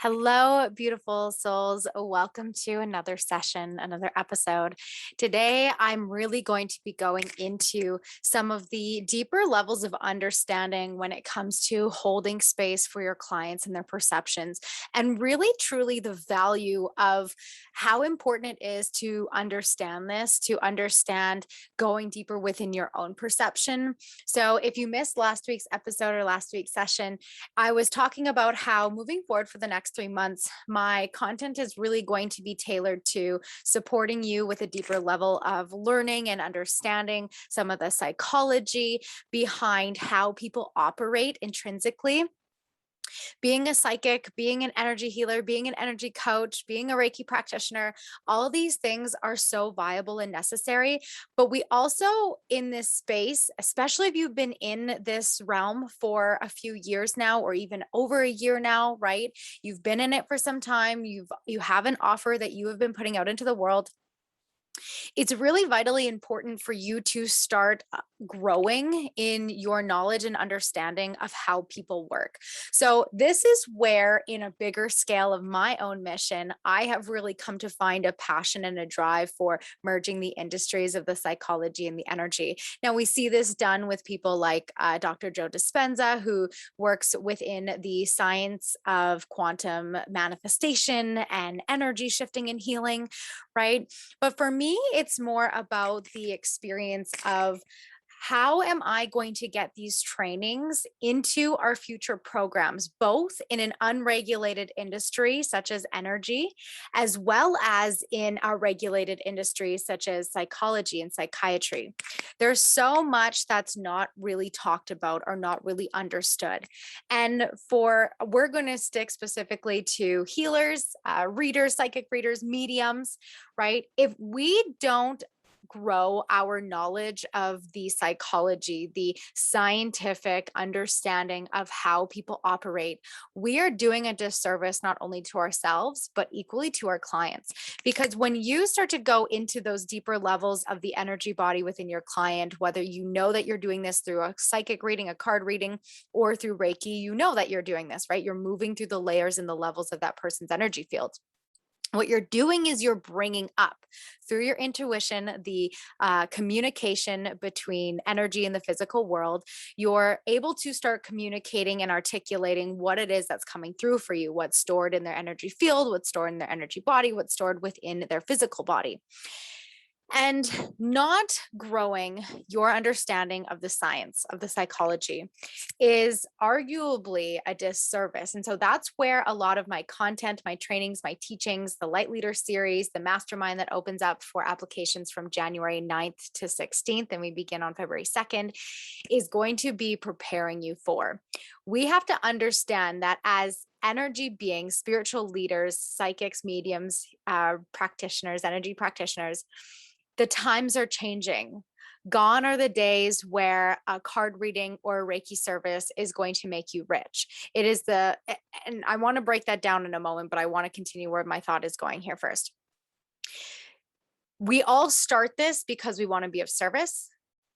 Hello, beautiful souls. Welcome to another session, another episode. Today, I'm really going to be going into some of the deeper levels of understanding when it comes to holding space for your clients and their perceptions, and really, truly, the value of how important it is to understand this, to understand going deeper within your own perception. So, if you missed last week's episode or last week's session, I was talking about how moving forward for the next 3 months, my content is really going to be tailored to supporting you with a deeper level of learning and understanding some of the psychology behind how people operate intrinsically. Being a psychic, being an energy healer, being an energy coach, being a Reiki practitioner, all these things are so viable and necessary. But we also, in this space, especially if you've been in this realm for a few years now, or even over a year now, right? You've been in it for some time. You have an offer that you have been putting out into the world. It's really vitally important for you to start growing in your knowledge and understanding of how people work. So, this is where, in a bigger scale of my own mission, I have really come to find a passion and a drive for merging the industries of the psychology and the energy. Now, we see this done with people like Dr. Joe Dispenza, who works within the science of quantum manifestation and energy shifting and healing, right? But for me, it's more about the experience of how am I going to get these trainings into our future programs, both in an unregulated industry such as energy, as well as in our regulated industries such as psychology and psychiatry. There's so much that's not really talked about or not really understood. And we're going to stick specifically to healers, readers, psychic readers, mediums, right? If we don't grow our knowledge of the psychology, the scientific understanding of how people operate, we are doing a disservice not only to ourselves, but equally to our clients. Because when you start to go into those deeper levels of the energy body within your client, whether you know that you're doing this through a psychic reading, a card reading, or through Reiki, you know that you're doing this, right? You're moving through the layers and the levels of that person's energy field. What you're doing is you're bringing up through your intuition the communication between energy and the physical world. You're able to start communicating and articulating what it is that's coming through for you, what's stored in their energy field, what's stored in their energy body, what's stored within their physical body. And not growing your understanding of the science of the psychology is arguably a disservice. And so that's where a lot of my content, my trainings, my teachings, the Light Leader series, the Mastermind that opens up for applications from January 9th to 16th, and we begin on February 2nd, is going to be preparing you for. We have to understand that as energy beings, spiritual leaders, psychics, mediums, practitioners, energy practitioners, the times are changing. Gone are the days where a card reading or a Reiki service is going to make you rich. And I want to break that down in a moment, but I want to continue where my thought is going here first. We all start this because we want to be of service.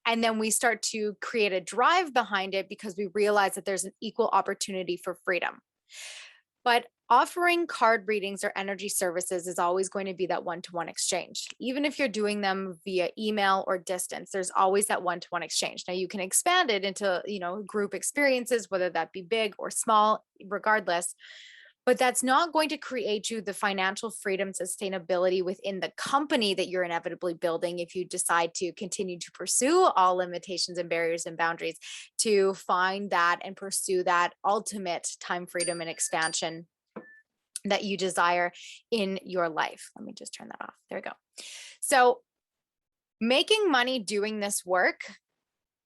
And then we start to create a drive behind it because we realize that there's an equal opportunity for freedom. But offering card readings or energy services is always going to be that one-to-one exchange. Even if you're doing them via email or distance, there's always that one-to-one exchange. Now you can expand it into, group experiences, whether that be big or small, regardless. But that's not going to create you the financial freedom, sustainability within the company that you're inevitably building if you decide to continue to pursue all limitations and barriers and boundaries to find that and pursue that ultimate time freedom and expansion that you desire in your life. Let me just turn that off. There we go. So, making money doing this work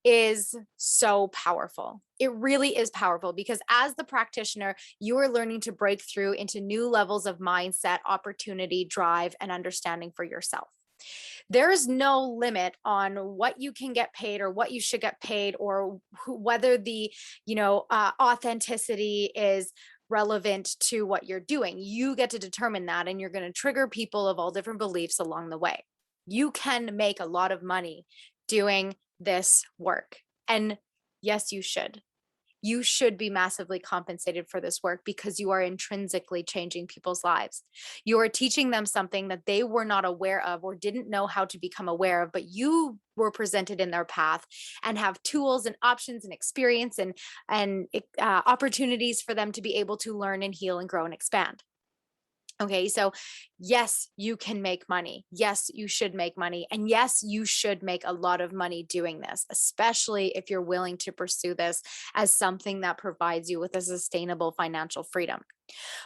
is so powerful. It really is powerful because as the practitioner, you are learning to break through into new levels of mindset, opportunity, drive, and understanding for yourself. There is no limit on what you can get paid or what you should get paid or whether the, authenticity is relevant to what you're doing. You get to determine that, and you're going to trigger people of all different beliefs along the way. You can make a lot of money doing this work. And yes, you should. you should be massively compensated for this work because you are intrinsically changing people's lives. You are teaching them something that they were not aware of or didn't know how to become aware of, but you were presented in their path and have tools and options and experience and opportunities for them to be able to learn and heal and grow and expand. Okay, so yes, you can make money. Yes, you should make money. And yes, you should make a lot of money doing this, especially if you're willing to pursue this as something that provides you with a sustainable financial freedom.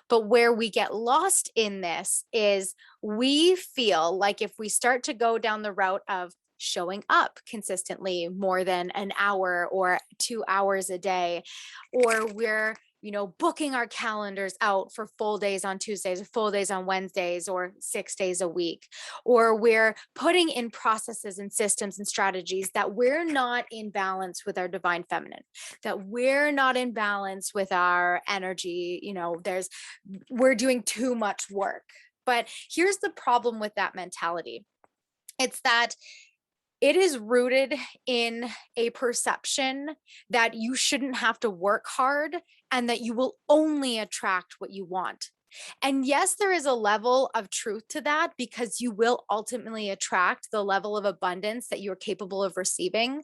But where we get lost in this is we feel like if we start to go down the route of showing up consistently more than an hour or 2 hours a day, or we're booking our calendars out for full days on Tuesdays or full days on Wednesdays or 6 days a week, or we're putting in processes and systems and strategies that we're not in balance with our divine feminine, that we're not in balance with our energy. We're doing too much work. But here's the problem with that mentality. It's that it is rooted in a perception that you shouldn't have to work hard and that you will only attract what you want. And yes, there is a level of truth to that because you will ultimately attract the level of abundance that you're capable of receiving.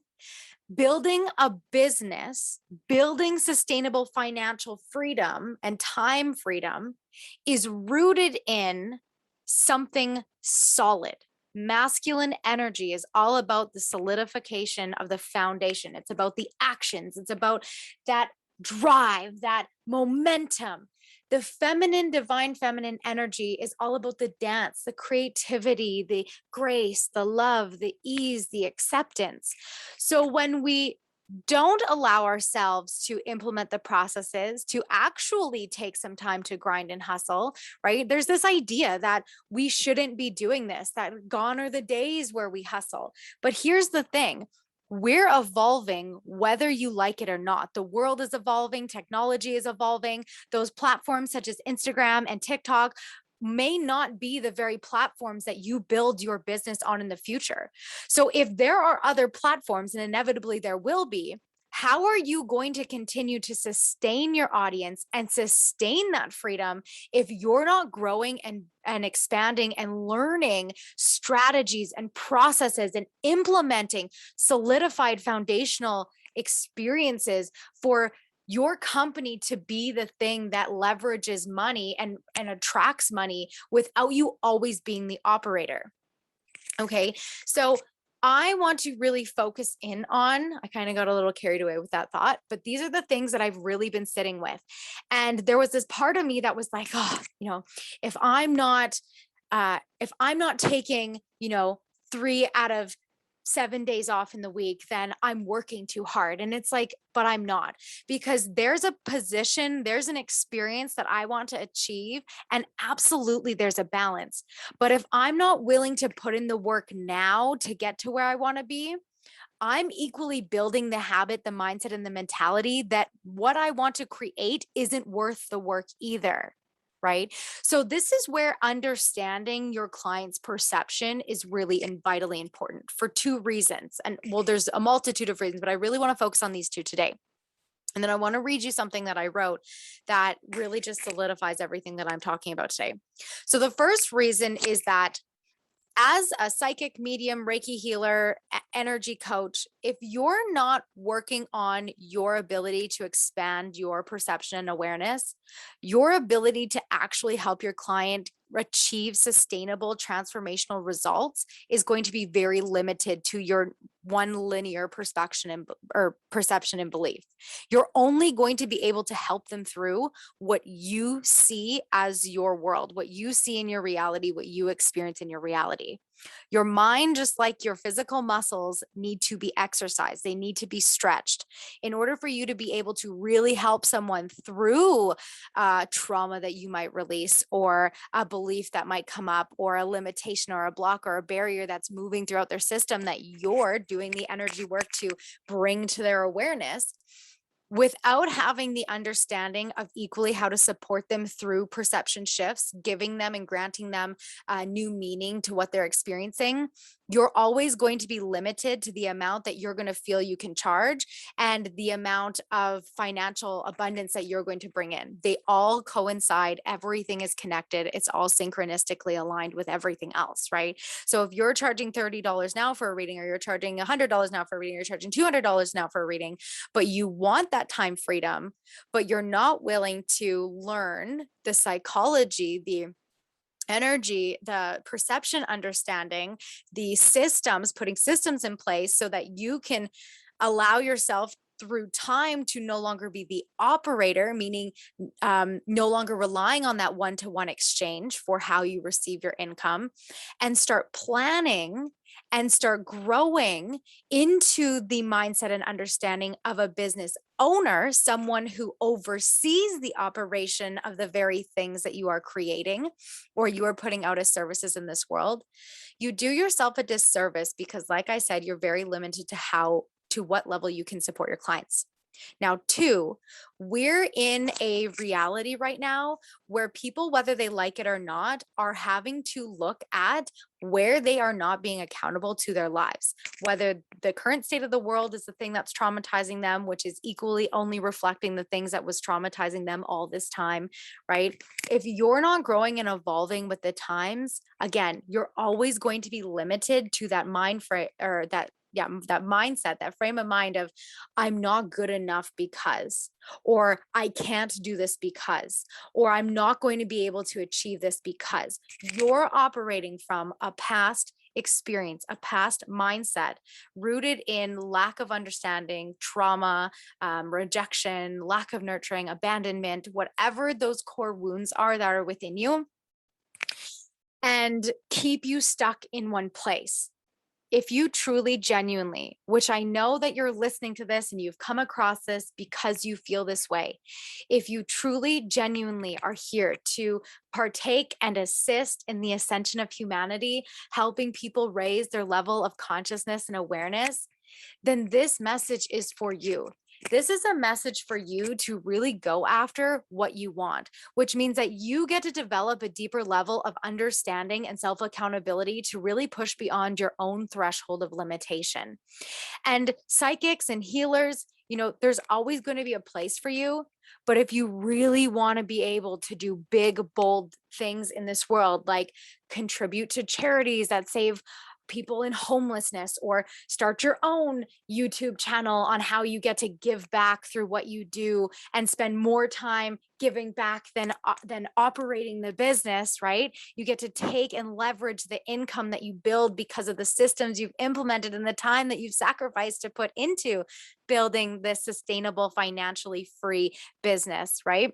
Building a business, building sustainable financial freedom and time freedom is rooted in something solid. Masculine energy is all about the solidification of the foundation. It's about the actions. It's about that drive, that momentum. The feminine, divine feminine energy is all about the dance, the creativity, the grace, the love, the ease, the acceptance. So when we don't allow ourselves to implement the processes, to actually take some time to grind and hustle, right? There's this idea that we shouldn't be doing this, that gone are the days where we hustle. But here's the thing. We're evolving whether you like it or not. The world is evolving, technology is evolving. Those platforms such as Instagram and TikTok may not be the very platforms that you build your business on in the future. So if there are other platforms, and inevitably there will be, how are you going to continue to sustain your audience and sustain that freedom if you're not growing and expanding and learning strategies and processes and implementing solidified foundational experiences for your company to be the thing that leverages money and attracts money without you always being the operator? Okay, so I want to really focus in on, I kind of got a little carried away with that thought, but these are the things that I've really been sitting with. And there was this part of me that was like, oh, if I'm not taking, 3 out of 7 days off in the week, then I'm working too hard. And it's like, but I'm not, because there's a position, there's an experience that I want to achieve. And absolutely there's a balance. But if I'm not willing to put in the work now to get to where I want to be, I'm equally building the habit, the mindset, and the mentality that what I want to create isn't worth the work either. Right? So this is where understanding your client's perception is really and vitally important for 2 reasons. And well, there's a multitude of reasons, but I really want to focus on these 2 today. And then I want to read you something that I wrote that really just solidifies everything that I'm talking about today. So the first reason is that as a psychic, medium, Reiki healer, energy coach, if you're not working on your ability to expand your perception and awareness, your ability to actually help your client achieve sustainable transformational results is going to be very limited to your one linear perception and belief. You're only going to be able to help them through what you see as your world, what you see in your reality, what you experience in your reality. Your mind, just like your physical muscles, need to be exercised. They need to be stretched in order for you to be able to really help someone through trauma that you might release, or a belief that might come up, or a limitation or a block or a barrier that's moving throughout their system that you're doing the energy work to bring to their awareness. without having the understanding of equally how to support them through perception shifts, giving them and granting them new meaning to what they're experiencing, you're always going to be limited to the amount that you're going to feel you can charge and the amount of financial abundance that you're going to bring in. They all coincide. Everything is connected. It's all synchronistically aligned with everything else, right? So if you're charging $30 now for a reading, or you're charging $100 now for a reading, or you're charging $200 now for a reading, but you want that time freedom, but you're not willing to learn the psychology, the energy, the perception understanding, the systems, putting systems in place so that you can allow yourself through time to no longer be the operator, meaning no longer relying on that one-to-one exchange for how you receive your income, and start planning and start growing into the mindset and understanding of a business owner, someone who oversees the operation of the very things that you are creating or you are putting out as services in this world. You do yourself a disservice because, like I said, you're very limited to what level you can support your clients. Now, two, we're in a reality right now where people, whether they like it or not, are having to look at where they are not being accountable to their lives, whether the current state of the world is the thing that's traumatizing them, which is equally only reflecting the things that was traumatizing them all this time, right? If you're not growing and evolving with the times, again, you're always going to be limited to that mind frame, or that mindset, that frame of mind of I'm not good enough because, or I can't do this because, or I'm not going to be able to achieve this because. You're operating from a past experience, a past mindset rooted in lack of understanding, trauma, rejection, lack of nurturing, abandonment, whatever those core wounds are that are within you, and keep you stuck in one place. If you truly genuinely, which I know that you're listening to this and you've come across this because you feel this way, if you truly genuinely are here to partake and assist in the ascension of humanity, helping people raise their level of consciousness and awareness, then this message is for you. This is a message for you to really go after what you want, which means that you get to develop a deeper level of understanding and self accountability to really push beyond your own threshold of limitation. And psychics and healers, there's always going to be a place for you. But if you really want to be able to do big, bold things in this world, like contribute to charities that save people in homelessness, or start your own YouTube channel on how you get to give back through what you do and spend more time giving back than operating the business, right? You get to take and leverage the income that you build because of the systems you've implemented and the time that you've sacrificed to put into building this sustainable, financially free business, right?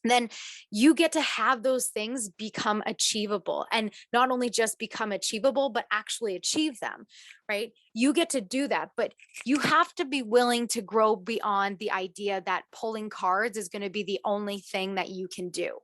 Then you get to have those things become achievable, and not only just become achievable, but actually achieve them, right? You get to do that, but you have to be willing to grow beyond the idea that pulling cards is going to be the only thing that you can do.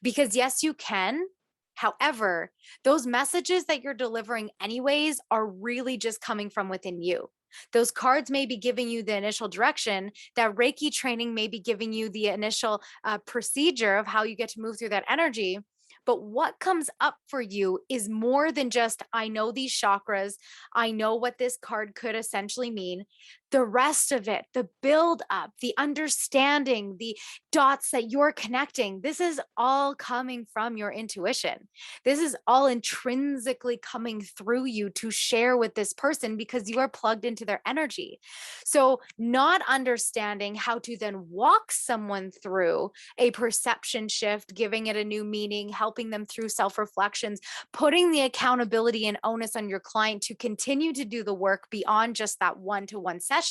Because yes, you can. However, those messages that you're delivering anyways are really just coming from within you. Those cards may be giving you the initial direction. That Reiki training may be giving you the initial procedure of how you get to move through that energy. But what comes up for you is more than just, I know these chakras, I know what this card could essentially mean. The rest of it, the build up, the understanding, the dots that you're connecting, this is all coming from your intuition. This is all intrinsically coming through you to share with this person because you are plugged into their energy. So, not understanding how to then walk someone through a perception shift, giving it a new meaning, helping them through self reflections, putting the accountability and onus on your client to continue to do the work beyond just that one-to-one session,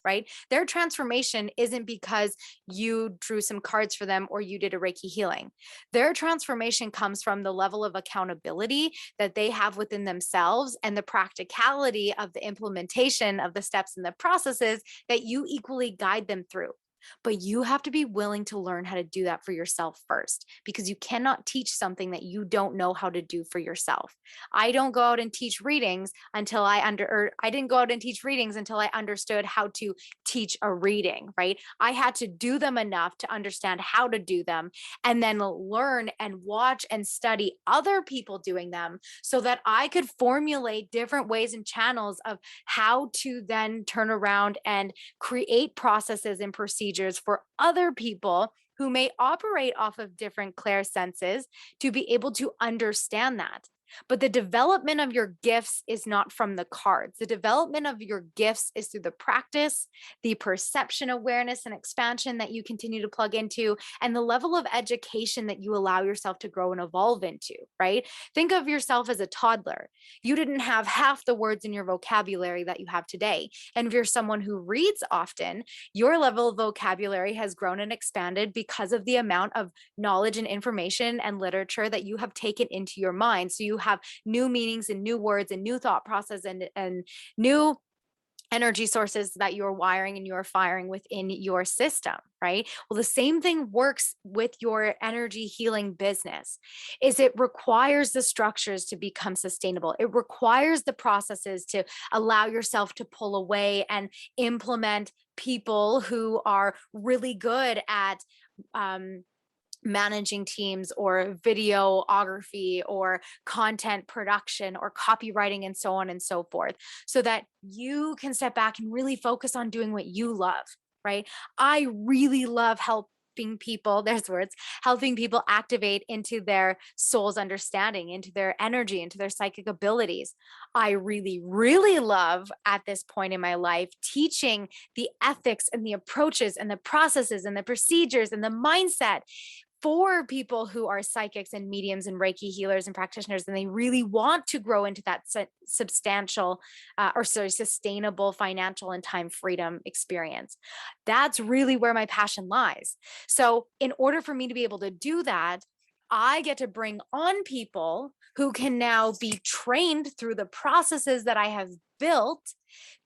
right? Their transformation isn't because you drew some cards for them or you did a Reiki healing. Their transformation comes from the level of accountability that they have within themselves and the practicality of the implementation of the steps and the processes that you equally guide them through. But you have to be willing to learn how to do that for yourself first, because you cannot teach something that you don't know how to do for yourself. I don't go out and teach readings until I didn't go out and teach readings until I understood how to teach a reading, right? I had to do them enough to understand how to do them, and then learn and watch and study other people doing them so that I could formulate different ways and channels of how to then turn around and create processes and procedures for other people who may operate off of different clair senses to be able to understand that. But the development of your gifts is not from the cards. The development of your gifts is through the practice, the perception, awareness, and expansion that you continue to plug into, and the level of education that you allow yourself to grow and evolve into, right? Think of yourself as a toddler. You didn't have half the words in your vocabulary that you have today. And if you're someone who reads often, your level of vocabulary has grown and expanded because of the amount of knowledge and information and literature that you have taken into your mind. So you have new meanings and new words and new thought process and new energy sources that you're wiring and you're firing within your system, right? Well, the same thing works with your energy healing business. Is it requires the structures to become sustainable. It requires the processes to allow yourself to pull away and implement people who are really good at managing teams or videography or content production or copywriting and so on and so forth, so that you can step back and really focus on doing what you love, right? I really love helping people, there's words, helping people activate into their soul's understanding, into their energy, into their psychic abilities. I really, really love at this point in my life teaching the ethics and the approaches and the processes and the procedures and the mindset for people who are psychics and mediums and Reiki healers and practitioners, and they really want to grow into that sustainable financial and time freedom experience. That's really where my passion lies. So in order for me to be able to do that, I get to bring on people who can now be trained through the processes that I have built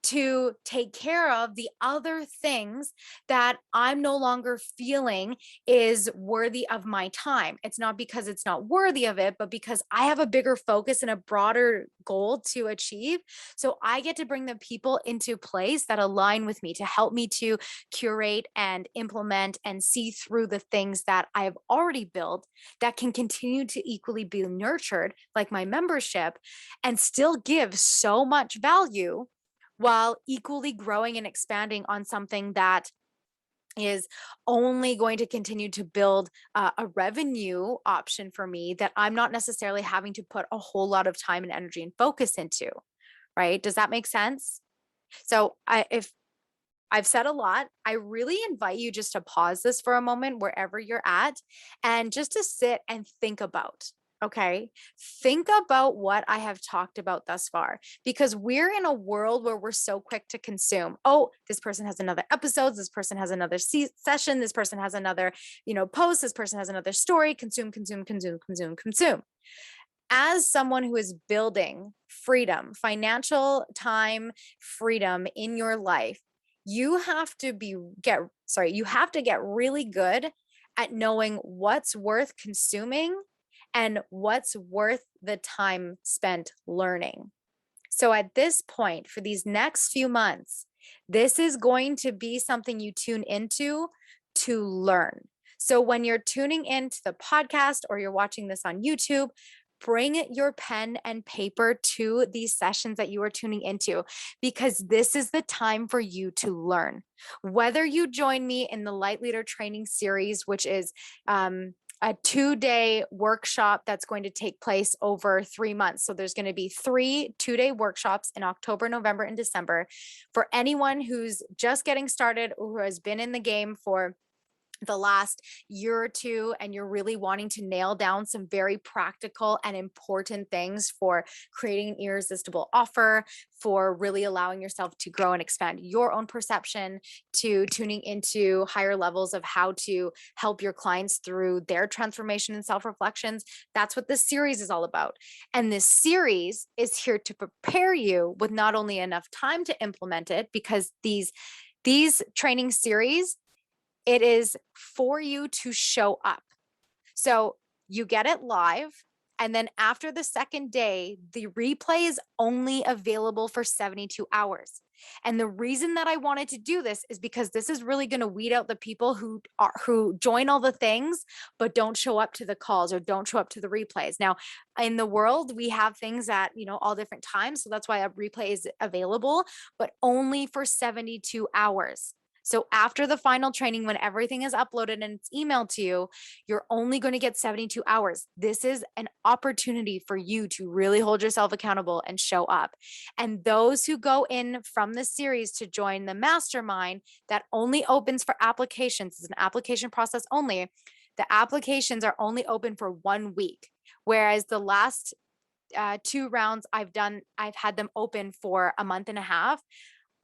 to take care of the other things that I'm no longer feeling is worthy of my time. It's not because it's not worthy of it, but because I have a bigger focus and a broader goal to achieve. So I get to bring the people into place that align with me to help me to curate and implement and see through the things that I have already built that can continue to equally be nurtured, like my membership, and still give so much value while equally growing and expanding on something that is only going to continue to build a revenue option for me that I'm not necessarily having to put a whole lot of time and energy and focus into, right? Does that make sense? So if I've said a lot, I really invite you just to pause this for a moment wherever you're at and just to sit and think about. Okay. Think about what I have talked about thus far, because we're in a world where we're so quick to consume. Oh, this person has another episode. This person has another session. This person has another, post. This person has another story. Consume, consume, consume, consume, consume. As someone who is building freedom, financial time freedom in your life, you have to get really good at knowing what's worth consuming and what's worth the time spent learning. So at this point, for these next few months, this is going to be something you tune into to learn. So when you're tuning into the podcast or you're watching this on YouTube, bring your pen and paper to these sessions that you are tuning into, because this is the time for you to learn. Whether you join me in the Light Leader Training Series, which is a 2-day workshop that's going to take place over 3 months. So there's going to be 3 2-day workshops in October, November, and December for anyone who's just getting started or who has been in the game for the last year or two, and you're really wanting to nail down some very practical and important things for creating an irresistible offer, for really allowing yourself to grow and expand your own perception, to tuning into higher levels of how to help your clients through their transformation and self-reflections. That's what this series is all about. And this series is here to prepare you with not only enough time to implement it, because these training series It is for you to show up. So you get it live. And then after the second day, the replay is only available for 72 hours. And the reason that I wanted to do this is because this is really going to weed out the people who join all the things, but don't show up to the calls or don't show up to the replays. Now, in the world, we have things at, all different times. So that's why a replay is available, but only for 72 hours. So after the final training, when everything is uploaded and it's emailed to you, you're only going to get 72 hours. This is an opportunity for you to really hold yourself accountable and show up. And those who go in from the series to join the mastermind that only opens for applications, it's an application process only. The applications are only open for 1 week, whereas the last 2 rounds I've had them open for a month and a half.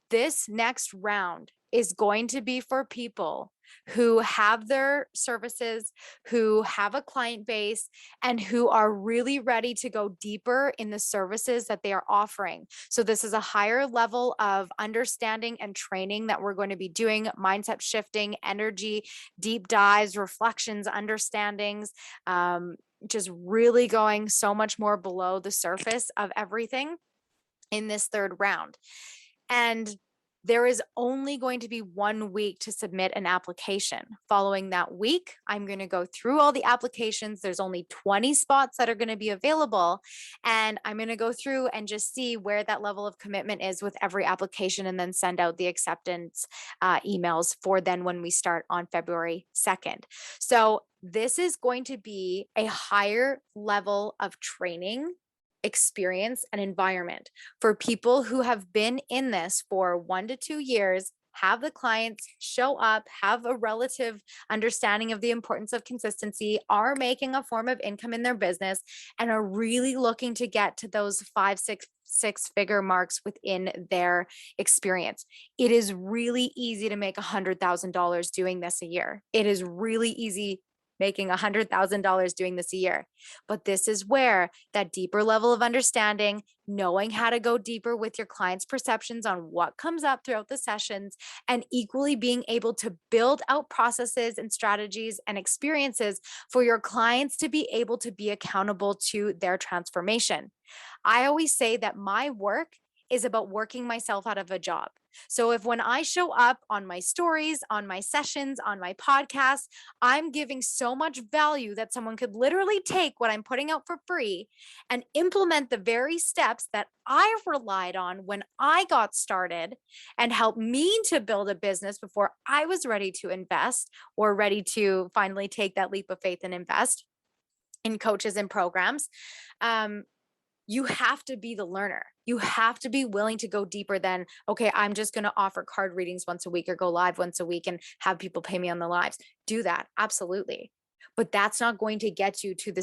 This next round is going to be for people who have their services, who have a client base, and who are really ready to go deeper in the services that they are offering. So this is a higher level of understanding and training that we're going to be doing: mindset shifting, energy, deep dives, reflections, understandings, just really going so much more below the surface of everything in this third round. And there is only going to be 1 week to submit an application. Following that week, I'm going to go through all the applications. There's only 20 spots that are going to be available. And I'm going to go through and just see where that level of commitment is with every application, and then send out the acceptance emails for then when we start on February 2nd. So this is going to be a higher level of training, experience, and environment for people who have been in this for 1 to 2 years, have the clients show up, have a relative understanding of the importance of consistency, are making a form of income in their business, and are really looking to get to those 5, 6 figure marks within their experience. It is really easy to make $100,000 doing this a year. It is really easy making $100,000 doing this a year. But this is where that deeper level of understanding, knowing how to go deeper with your clients' perceptions on what comes up throughout the sessions, and equally being able to build out processes and strategies and experiences for your clients to be able to be accountable to their transformation. I always say that my work is about working myself out of a job. So if when I show up on my stories, on my sessions, on my podcast, I'm giving so much value that someone could literally take what I'm putting out for free and implement the very steps that I relied on when I got started and help me to build a business before I was ready to invest, or ready to finally take that leap of faith and invest in coaches and programs. You have to be the learner. You have to be willing to go deeper than, okay, I'm just going to offer card readings once a week or go live once a week and have people pay me on the lives. Do that. Absolutely. But that's not going to get you to the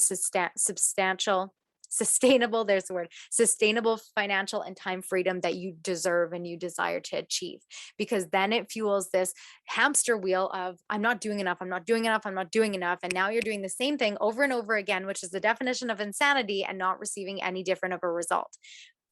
sustainable, there's the word, sustainable financial and time freedom that you deserve and you desire to achieve. Because then it fuels this hamster wheel of, I'm not doing enough, I'm not doing enough, I'm not doing enough. And now you're doing the same thing over and over again, which is the definition of insanity, and not receiving any different of a result.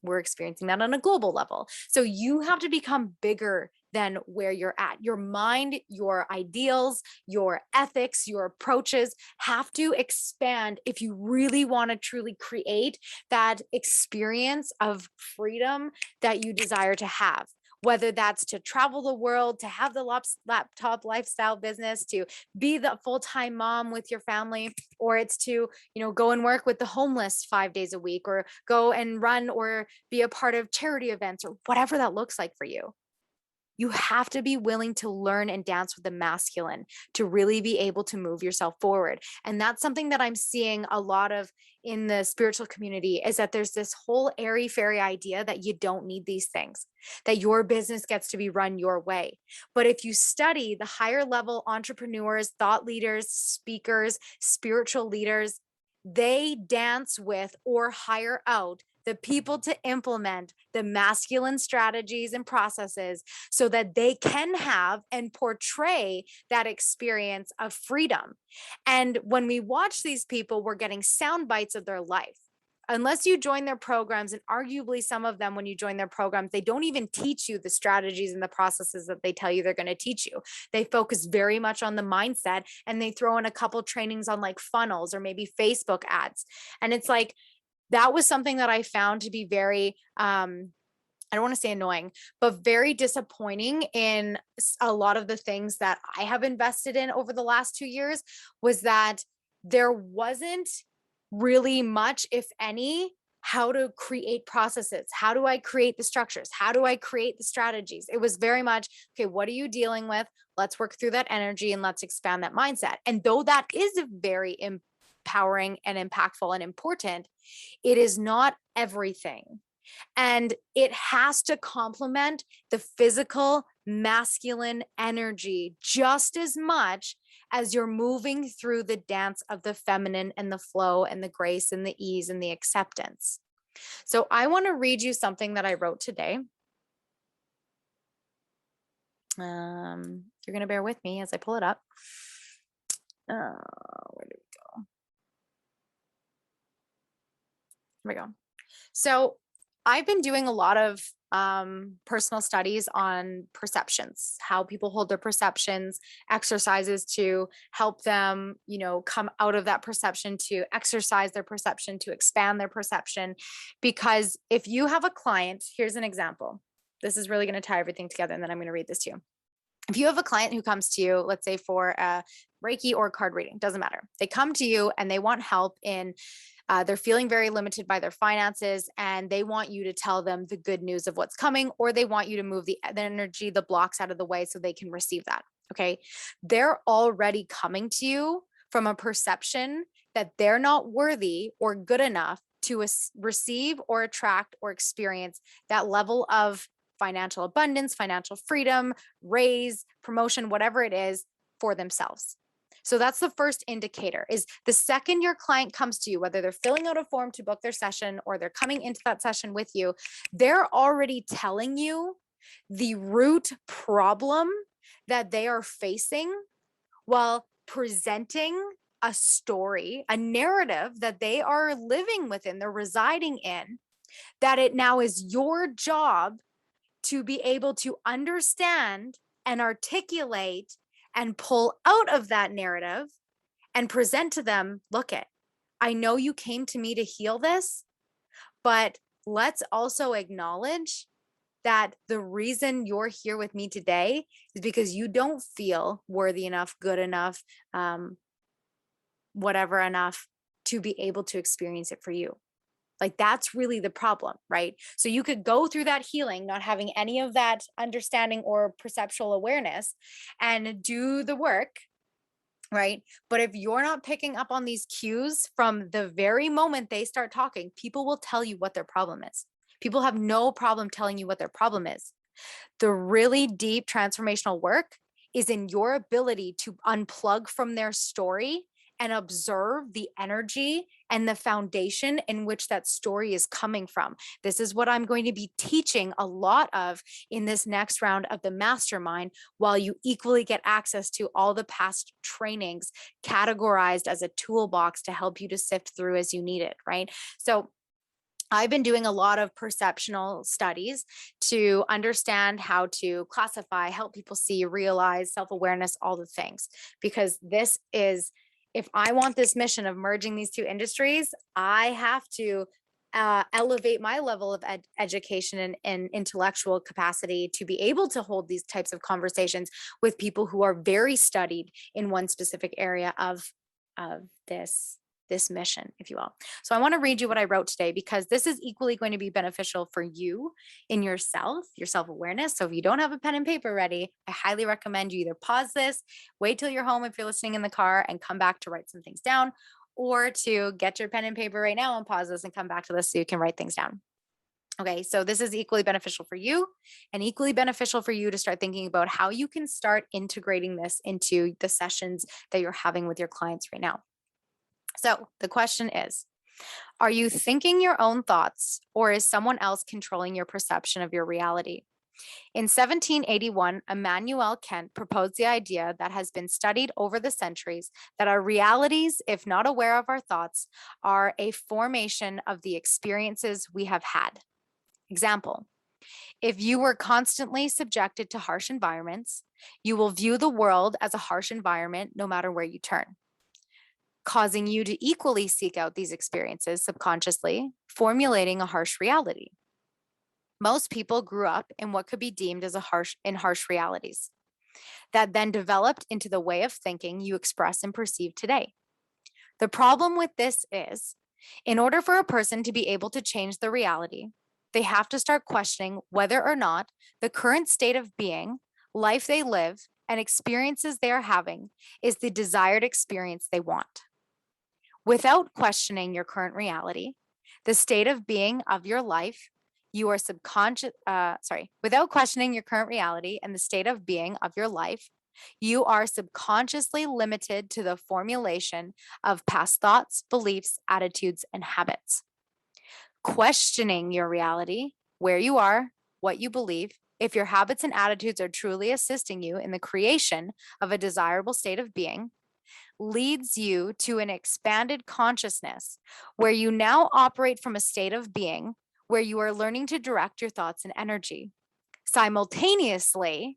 We're experiencing that on a global level. So you have to become bigger than where you're at. Your mind, your ideals, your ethics, your approaches have to expand if you really want to truly create that experience of freedom that you desire to have. Whether that's to travel the world, to have the laptop lifestyle business, to be the full-time mom with your family, or it's to, go and work with the homeless 5 days a week, or go and run or be a part of charity events, or whatever that looks like for you. You have to be willing to learn and dance with the masculine to really be able to move yourself forward. And that's something that I'm seeing a lot of in the spiritual community, is that there's this whole airy fairy idea that you don't need these things, that your business gets to be run your way. But if you study the higher level entrepreneurs, thought leaders, speakers, spiritual leaders, they dance with or hire out the people to implement the masculine strategies and processes so that they can have and portray that experience of freedom. And when we watch these people, we're getting sound bites of their life. unless you join their programs, and arguably some of them, when you join their programs, they don't even teach you the strategies and the processes that they tell you they're going to teach you. They focus very much on the mindset, and they throw in a couple trainings on like funnels or maybe Facebook ads. And it's like, that was something that I found to be very, I don't want to say annoying, but very disappointing in a lot of the things that I have invested in over the last 2 years, was that there wasn't really much, if any, how to create processes. How do I create the structures? How do I create the strategies? It was very much, okay, what are you dealing with? Let's work through that energy and let's expand that mindset. And though that is very empowering and impactful and important, it is not everything. And it has to complement the physical masculine energy just as much as you're moving through the dance of the feminine and the flow and the grace and the ease and the acceptance. So I want to read you something that I wrote today. You're going to bear with me as I pull it up. Where did we go? Here we go. So I've been doing a lot of personal studies on perceptions, how people hold their perceptions, exercises to help them, come out of that perception, to exercise their perception, to expand their perception. Because if you have a client, here's an example. This is really going to tie everything together, and then I'm going to read this to you. If you have a client who comes to you, let's say for a Reiki or card reading, doesn't matter. They come to you and they want help in they're feeling very limited by their finances, and they want you to tell them the good news of what's coming, or they want you to move the energy, the blocks out of the way so they can receive that. Okay. They're already coming to you from a perception that they're not worthy or good enough to receive or attract or experience that level of financial abundance, financial freedom, raise, promotion, whatever it is, for themselves. So that's the first indicator. Is the second your client comes to you, whether they're filling out a form to book their session or they're coming into that session with you, they're already telling you the root problem that they are facing while presenting a story, a narrative that they are living within, they're residing in, that it now is your job to be able to understand and articulate and pull out of that narrative and present to them, look it, I know you came to me to heal this, but let's also acknowledge that the reason you're here with me today is because you don't feel worthy enough, good enough, whatever enough to be able to experience it for you. Like, that's really the problem, right? So you could go through that healing, not having any of that understanding or perceptual awareness, and do the work, right? But if you're not picking up on these cues from the very moment they start talking, people will tell you what their problem is. People have no problem telling you what their problem is. The really deep transformational work is in your ability to unplug from their story and observe the energy and the foundation in which that story is coming from. This is what I'm going to be teaching a lot of in this next round of the mastermind, while you equally get access to all the past trainings categorized as a toolbox to help you to sift through as you need it, right? So I've been doing a lot of perceptional studies to understand how to classify, help people see, realize, self-awareness, all the things, because this is, if I want this mission of merging these two industries, I have to elevate my level of education and intellectual capacity to be able to hold these types of conversations with people who are very studied in one specific area of this mission, if you will. So I want to read you what I wrote today, because this is equally going to be beneficial for you in yourself, your self-awareness. So if you don't have a pen and paper ready, I highly recommend you either pause this, wait till you're home if you're listening in the car, and come back to write some things down, or to get your pen and paper right now and pause this and come back to this so you can write things down. Okay, so this is equally beneficial for you, and equally beneficial for you to start thinking about how you can start integrating this into the sessions that you're having with your clients right now. So the question is, are you thinking your own thoughts, or is someone else controlling your perception of your reality? In 1781, Immanuel Kant proposed the idea that has been studied over the centuries that our realities, if not aware of our thoughts, are a formation of the experiences we have had. Example, if you were constantly subjected to harsh environments, you will view the world as a harsh environment no matter where you turn, causing you to equally seek out these experiences subconsciously, formulating a harsh reality. Most people grew up in what could be deemed as harsh realities that then developed into the way of thinking you express and perceive today. The problem with this is, in order for a person to be able to change the reality, they have to start questioning whether or not the current state of being, life they live, and experiences they are having is the desired experience they want. Without questioning your current reality, the state of being of your life, you are without questioning your current reality and the state of being of your life, you are subconsciously limited to the formulation of past thoughts, beliefs, attitudes, and habits. Questioning your reality, where you are, what you believe, if your habits and attitudes are truly assisting you in the creation of a desirable state of being, leads you to an expanded consciousness where you now operate from a state of being where you are learning to direct your thoughts and energy, simultaneously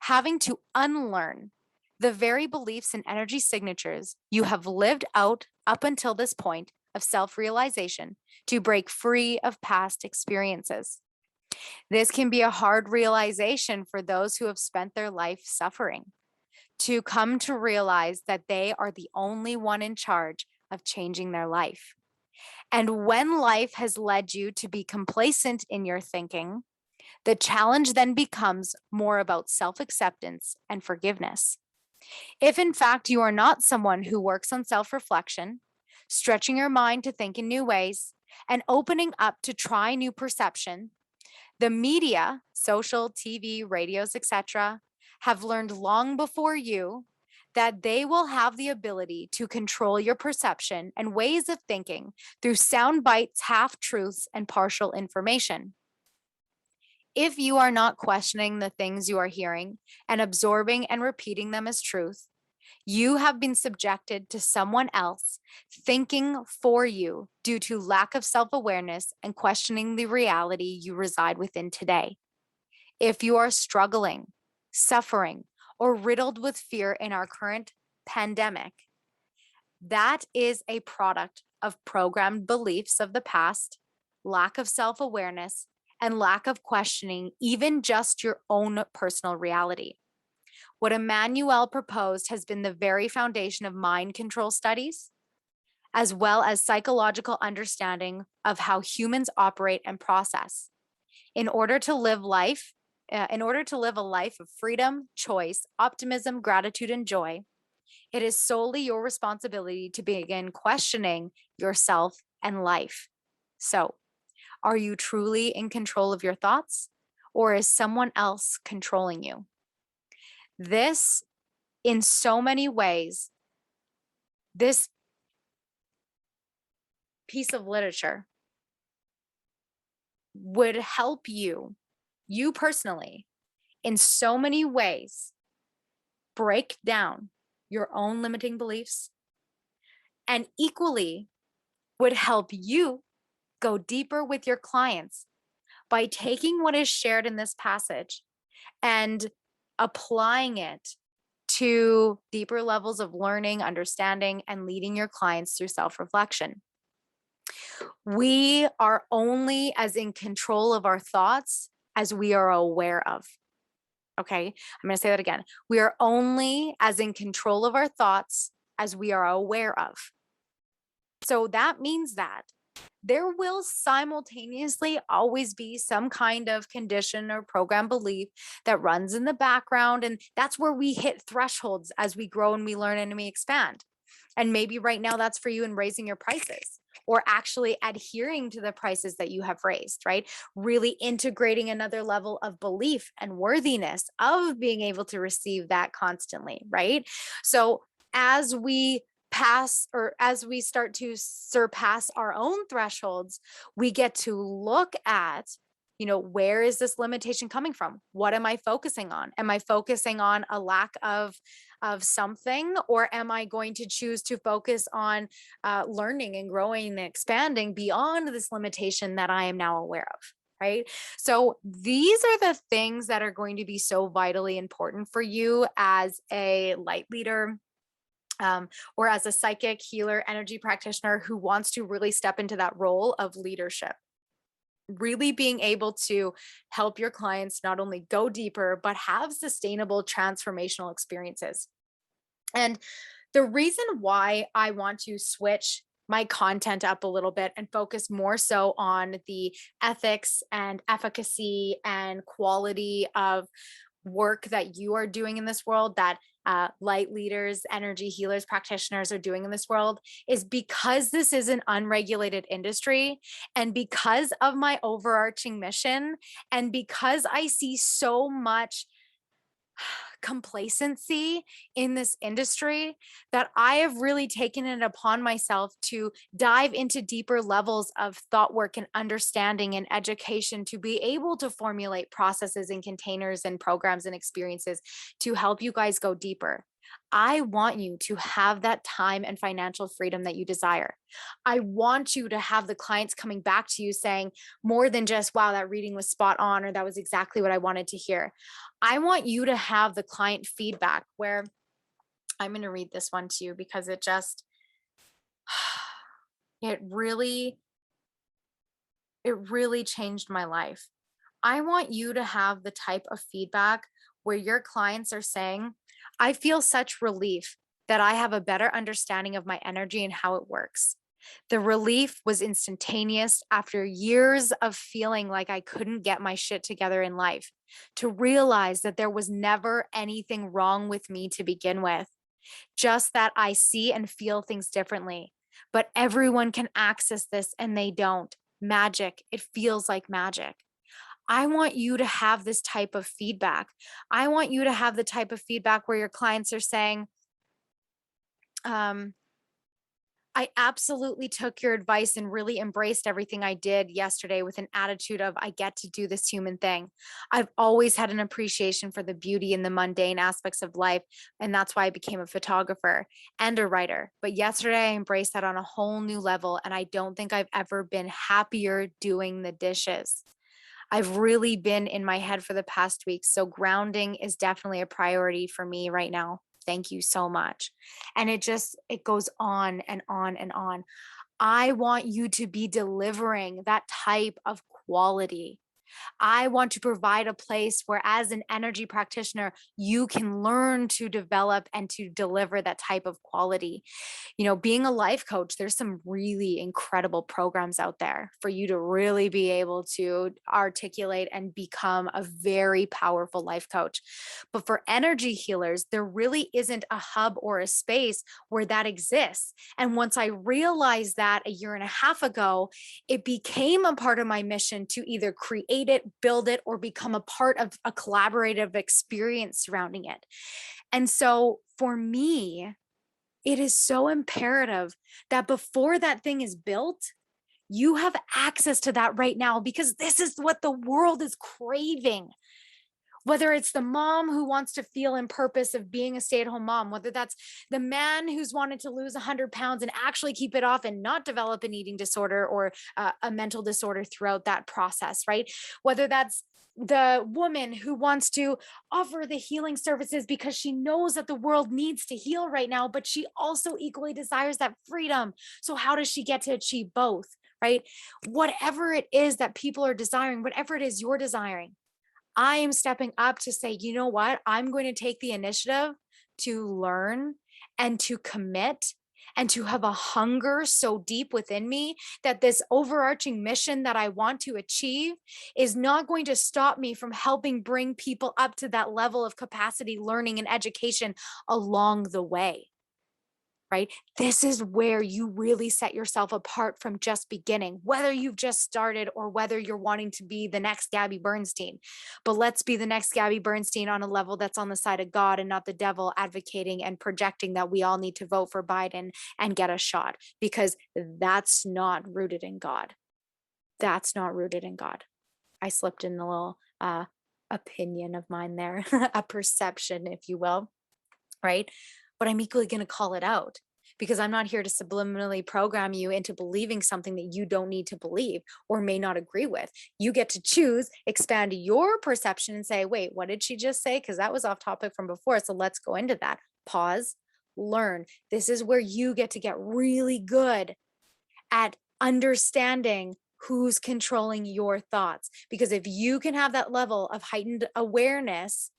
having to unlearn the very beliefs and energy signatures you have lived out up until this point of self-realization to break free of past experiences. This can be a hard realization for those who have spent their life suffering, to come to realize that they are the only one in charge of changing their life. And when life has led you to be complacent in your thinking, the challenge then becomes more about self-acceptance and forgiveness. If in fact you are not someone who works on self-reflection, stretching your mind to think in new ways, and opening up to try new perception, the media, social, TV, radios, etc., have learned long before you that they will have the ability to control your perception and ways of thinking through sound bites, half truths, and partial information. If you are not questioning the things you are hearing and absorbing and repeating them as truth, you have been subjected to someone else thinking for you due to lack of self-awareness and questioning the reality you reside within today. If you are struggling, suffering, or riddled with fear in our current pandemic, that is a product of programmed beliefs of the past, lack of self-awareness, and lack of questioning even just your own personal reality. What Immanuel proposed has been the very foundation of mind control studies, as well as psychological understanding of how humans operate and process. In order to live a life of freedom, choice, optimism, gratitude, and joy, it is solely your responsibility to begin questioning yourself and life. So, are you truly in control of your thoughts, or is someone else controlling you? This, in so many ways, this piece of literature would help you personally, in so many ways, break down your own limiting beliefs, and equally would help you go deeper with your clients by taking what is shared in this passage and applying it to deeper levels of learning, understanding, and leading your clients through self-reflection. We are only as in control of our thoughts as we are aware of. Okay, I'm going to say that again. We are only as in control of our thoughts as we are aware of. So that means that there will simultaneously always be some kind of condition or program belief that runs in the background. And that's where we hit thresholds as we grow and we learn and we expand. And maybe right now that's for you in raising your prices or actually adhering to the prices that you have raised, right? Really integrating another level of belief and worthiness of being able to receive that constantly, right? So as we start to surpass our own thresholds, we get to look at where is this limitation coming from? What am I focusing on? Am I focusing on a lack of something, or am I going to choose to focus on learning and growing and expanding beyond this limitation that I am now aware of? Right. So these are the things that are going to be so vitally important for you as a light leader, or as a psychic healer, energy practitioner who wants to really step into that role of leadership. Really being able to help your clients not only go deeper, but have sustainable transformational experiences. And the reason why I want to switch my content up a little bit and focus more so on the ethics and efficacy and quality of work that you are doing in this world, that light leaders, energy healers, practitioners are doing in this world, is because this is an unregulated industry, and because of my overarching mission, and because I see so much complacency in this industry, that I have really taken it upon myself to dive into deeper levels of thought work and understanding and education to be able to formulate processes and containers and programs and experiences to help you guys go deeper. I want you to have that time and financial freedom that you desire. I want you to have the clients coming back to you saying more than just, wow, that reading was spot on, or that was exactly what I wanted to hear. I want you to have the client feedback where I'm going to read this one to you because it just, it really, it really changed my life. I want you to have the type of feedback where your clients are saying, I feel such relief that I have a better understanding of my energy and how it works. The relief was instantaneous after years of feeling like I couldn't get my shit together in life, to realize that there was never anything wrong with me to begin with, just that I see and feel things differently. But everyone can access this and they don't. Magic, it feels like magic. I want you to have this type of feedback. I want you to have the type of feedback where your clients are saying, I absolutely took your advice and really embraced everything I did yesterday with an attitude of, I get to do this human thing. I've always had an appreciation for the beauty and the mundane aspects of life. And that's why I became a photographer and a writer. But yesterday I embraced that on a whole new level. And I don't think I've ever been happier doing the dishes. I've really been in my head for the past week. So grounding is definitely a priority for me right now. Thank you so much. And it goes on and on and on. I want you to be delivering that type of quality. I want to provide a place where, as an energy practitioner, you can learn to develop and to deliver that type of quality. Being a life coach, there's some really incredible programs out there for you to really be able to articulate and become a very powerful life coach. But for energy healers, there really isn't a hub or a space where that exists. And once I realized that a year and a half ago, it became a part of my mission to either create it, build it, or become a part of a collaborative experience surrounding it. And so for me, it is so imperative that before that thing is built, you have access to that right now, because this is what the world is craving. Whether it's the mom who wants to feel in purpose of being a stay-at-home mom, whether that's the man who's wanted to lose 100 pounds and actually keep it off and not develop an eating disorder or a mental disorder throughout that process, right? Whether that's the woman who wants to offer the healing services because she knows that the world needs to heal right now, but she also equally desires that freedom. So how does she get to achieve both, right? Whatever it is that people are desiring, whatever it is you're desiring, I am stepping up to say, you know what? I'm going to take the initiative to learn and to commit and to have a hunger so deep within me that this overarching mission that I want to achieve is not going to stop me from helping bring people up to that level of capacity, learning, and education along the way. Right? This is where you really set yourself apart from just beginning, whether you've just started or whether you're wanting to be the next Gabby Bernstein. But let's be the next Gabby Bernstein on a level that's on the side of God and not the devil, advocating and projecting that we all need to vote for Biden and get a shot, because that's not rooted in God. That's not rooted in God. I slipped in a little opinion of mine there, a perception, if you will, right? But I'm equally going to call it out because I'm not here to subliminally program you into believing something that you don't need to believe or may not agree with. You get to choose, expand your perception and say, wait, what did she just say? Because that was off topic from before. So let's go into that. Pause, learn. This is where you get to get really good at understanding who's controlling your thoughts. Because if you can have that level of heightened awareness,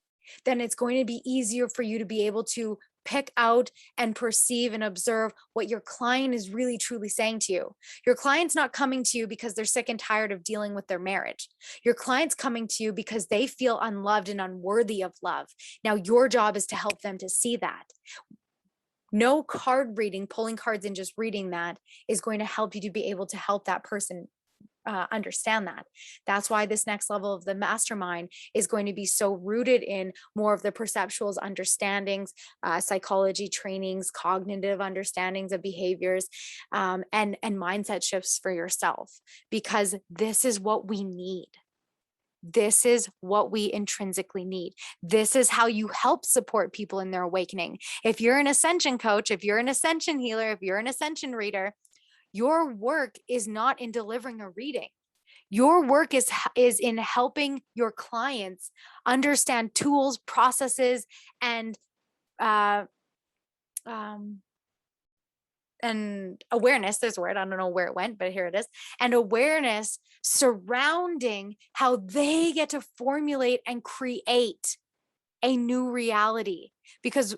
then it's going to be easier for you to be able to pick out and perceive and observe what your client is really truly saying to you. Your client's not coming to you because they're sick and tired of dealing with their marriage. Your client's coming to you because they feel unloved and unworthy of love. Now, your job is to help them to see that. No card reading, pulling cards and just reading that is going to help you to be able to help that person understand that. That's why this next level of the mastermind is going to be so rooted in more of the perceptuals, understandings, psychology trainings, cognitive understandings of behaviors, and mindset shifts for yourself, because this is what we need. This is what we intrinsically need. This is how you help support people in their awakening. If you're an ascension coach, if you're an ascension healer, if you're an ascension reader, your work is not in delivering a reading. Your work is in helping your clients understand tools, processes, and uh, um, awareness. There's a word, I don't know where it went, but here it is. And awareness surrounding how they get to formulate and create a new reality. Because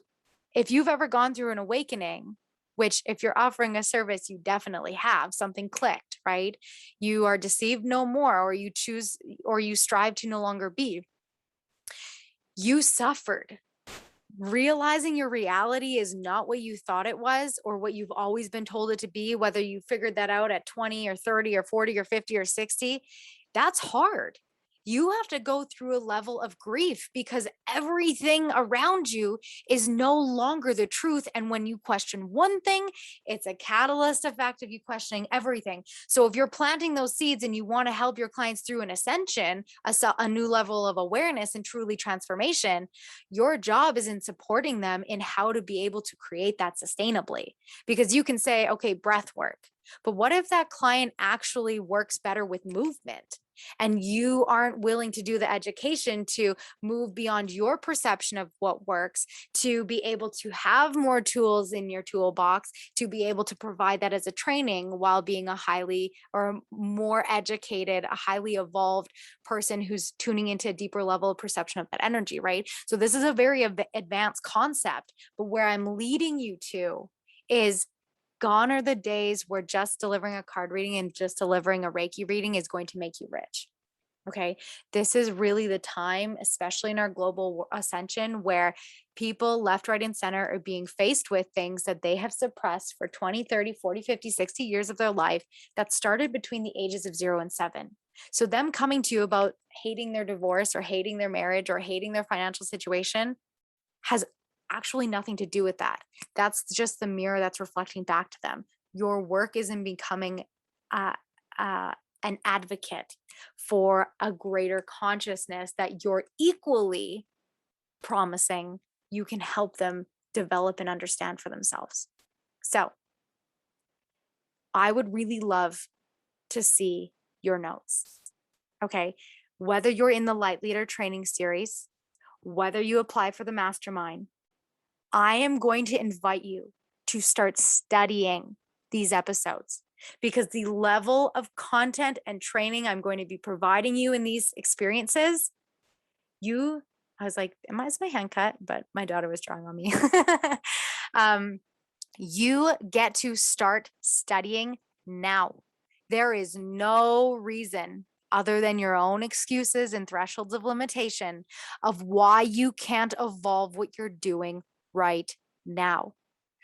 if you've ever gone through an awakening, which if you're offering a service, you definitely have, something clicked, right? You are deceived no more, or you choose, or you strive to no longer be. You suffered. Realizing your reality is not what you thought it was or what you've always been told it to be, whether you figured that out at 20 or 30 or 40 or 50 or 60, that's hard. You have to go through a level of grief because everything around you is no longer the truth. And when you question one thing, it's a catalyst effect of you questioning everything. So if you're planting those seeds and you want to help your clients through an ascension, a new level of awareness and truly transformation, your job is in supporting them in how to be able to create that sustainably. Because you can say, okay, breath work. But what if that client actually works better with movement? And you aren't willing to do the education to move beyond your perception of what works, to be able to have more tools in your toolbox, to be able to provide that as a training while being a highly or more educated, a highly evolved person who's tuning into a deeper level of perception of that energy, right? So this is a very advanced concept, but where I'm leading you to is gone are the days where just delivering a card reading and just delivering a Reiki reading is going to make you rich. Okay. This is really the time, especially in our global ascension, where people left, right, and center are being faced with things that they have suppressed for 20, 30, 40, 50, 60 years of their life that started between the ages of 0 and 7. So them coming to you about hating their divorce or hating their marriage or hating their financial situation has actually nothing to do with that. That's just the mirror that's reflecting back to them. Your work is in becoming an advocate for a greater consciousness that you're equally promising you can help them develop and understand for themselves. So I would really love to see your notes. Okay. Whether you're in the Light Leader training series, whether you apply for the mastermind, I am going to invite you to start studying these episodes, because the level of content and training I'm going to be providing you in these experiences, I was like, is my hand cut? But my daughter was drawing on me. You get to start studying now. There is no reason other than your own excuses and thresholds of limitation of why you can't evolve what you're doing right now.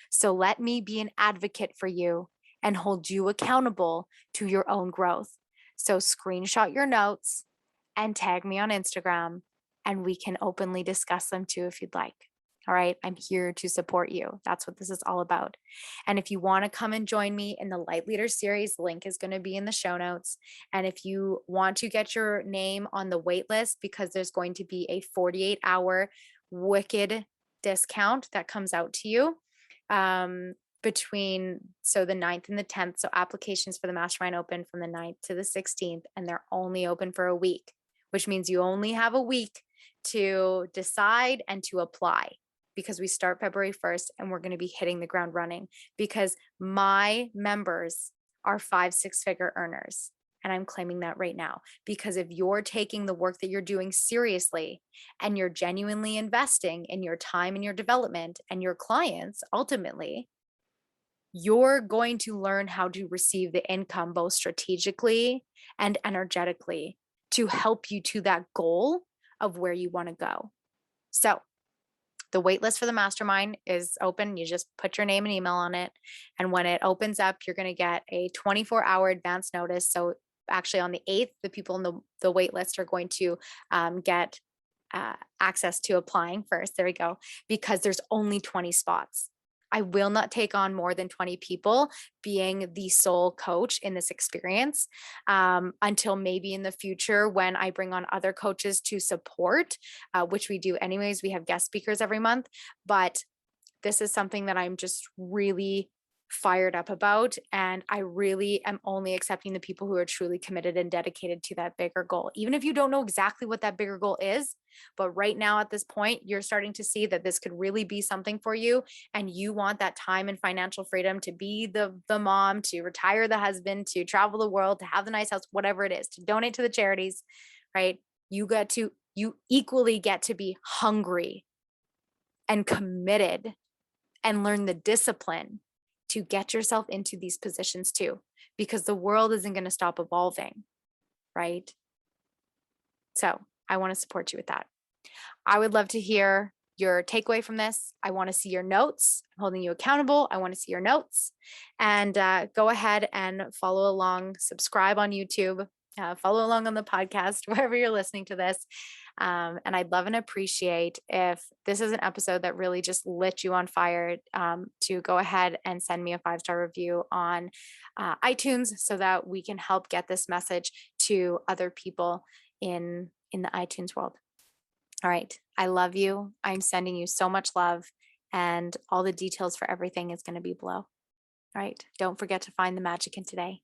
So let me be an advocate for you and hold you accountable to your own growth. So screenshot your notes and tag me on Instagram, and we can openly discuss them too if you'd like. All right. I'm here to support you. That's what this is all about. And if you want to come and join me in the Light Leader series, the link is going to be in the show notes. And if you want to get your name on the wait list, because there's going to be a 48-hour wicked discount that comes out to you between the 9th and the 10th. So applications for the Mastermind open from the 9th to the 16th, and they're only open for a week, which means you only have a week to decide and to apply, because we start February 1st and we're going to be hitting the ground running, because my members are 5-6-figure earners. And I'm claiming that right now, because if you're taking the work that you're doing seriously and you're genuinely investing in your time and your development and your clients, ultimately, you're going to learn how to receive the income both strategically and energetically to help you to that goal of where you want to go. So the waitlist for the Mastermind is open. You just put your name and email on it. And when it opens up, you're going to get a 24-hour advance notice. So actually on the 8th, the people in the waitlist are going to get access to applying first. There we go. Because there's only 20 spots. I will not take on more than 20 people being the sole coach in this experience until maybe in the future when I bring on other coaches to support, which we do anyways. We have guest speakers every month, but this is something that I'm just really fired up about. And I really am only accepting the people who are truly committed and dedicated to that bigger goal. Even if you don't know exactly what that bigger goal is, but right now at this point, you're starting to see that this could really be something for you. And you want that time and financial freedom to be the mom, to retire the husband, to travel the world, to have the nice house, whatever it is, to donate to the charities, right? You equally get to be hungry and committed and learn the discipline to get yourself into these positions too, because the world isn't going to stop evolving, right? So I want to support you with that. I would love to hear your takeaway from this. I want to see your notes. I'm holding you accountable. I want to see your notes, and go ahead and follow along, subscribe on YouTube, follow along on the podcast, wherever you're listening to this. And I'd love and appreciate if this is an episode that really just lit you on fire, to go ahead and send me a 5-star review on iTunes so that we can help get this message to other people in the iTunes world. All right. I love you. I'm sending you so much love, and all the details for everything is going to be below. All right. Don't forget to find the magic in today.